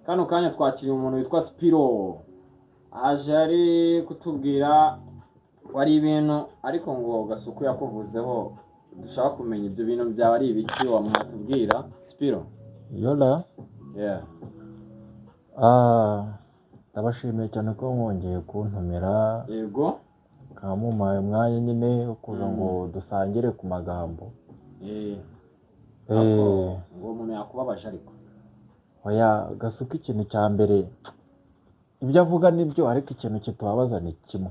kano kanya twakiriye umuntu witwa Spiro aje ari kutubwira wari ibintu ariko ngo Gasuku yakuvuzeho dushaka kumenya ibyo bintu byaba ari ibiki wamwatubwira Spiro. Yola Yeah. ndabashimiye cyane ko mwongeye kuntumira Yego. kamumaye umwanya nyine wo kuza ngo dusangire ku magambo. Ngo umuntu yakubabaje ariko Oya Gasuku ikintu cya mbere ibyo avuga nibyo ariko ikintu kitubabaza ni kimwe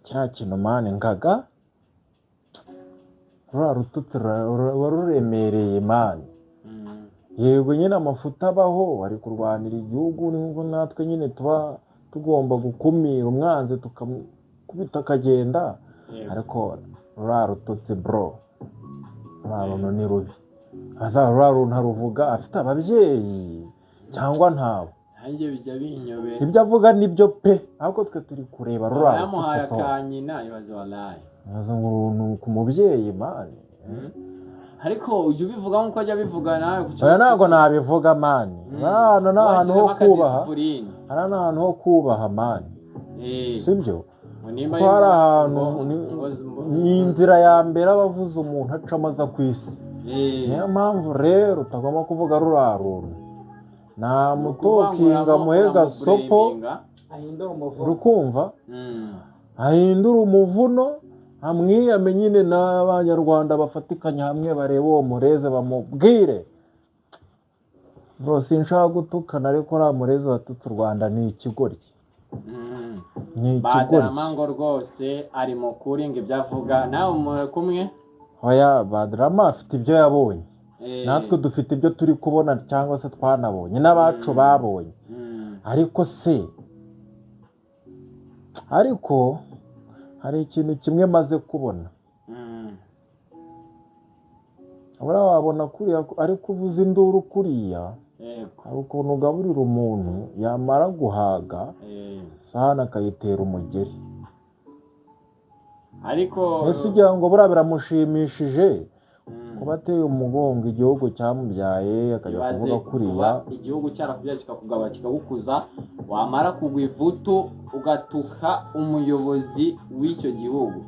cya kintu mane ngaga rututse ruremereye mane. Yego nyine amafuta abaho ari kurwanira igihugu n'ubwo natwe nyine tuba tugomba gukumira umwanzi tukamukubita akagenda ariko rututse bro runtu ni rubi runtu ruvuga afite ababyeyi cyangwa ntabo hanjye bijya binyobera ibyo avuga nibyo pe ahubwo twe turi kureba yamuhaye akanyina ibaze walayi runtu ku mubyeyi mane. ariko ujya ubivuga nk'uko ajya abivuga nawe oya ntabwo nabivuga mani hano ni ahantu ho kubaha hano ni ahantu ho kubaha mani sibyo kuko hari ahantu ni inzira ya mbere abavuze umuntu acamo aza ku isi niyo mpamvu rero utagomba kuvuga runtu nta mutokinga muhega sopo urukumva ahindura umuvuno amwiyame nyine n'abanyarwanda bafatikanya hamwe bareba uwo mureze bamubwire bro sinshaka gutukana ariko uriya mureze watutse u Rwanda ni ikigoryi ni ikigoryi Badaramango rwose ari mu kuringa ibyo avuga nawe muri kumwe. oya Badrama afite ibyo yabonye natwe dufite ibyo turi kubona cyangwa se twanabonye n'abacu babonye ariko hari ikintu kimwe maze kubona abura wabona kuriya ari kuvuza induru kuriya hari ukuntu ugaburira umuntu yamara guhaga sahani akayitera umugeri ariko ese ugira ngo buriya biramushimishije kuba ateye umugongo igihugu cyamubyaye akajya kuvuga kuriya igihugu cyarakubyaye kikakugaba kikagukuza wamara kugwa ivutu ugatuka umuyobozi w'icyo gihugu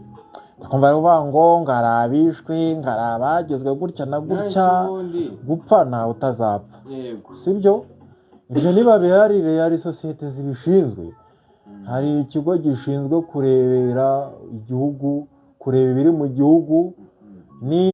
kumva ruvuga ngo ngarabishwe ngarabagezwe gutya na gutya gupfa ntawe utazapfa sibyo ibyo niba biharire yari sosiyete zibishinzwe hari ikigo gishinzwe kurebera igihugu kureba ibiri mu gihugu ni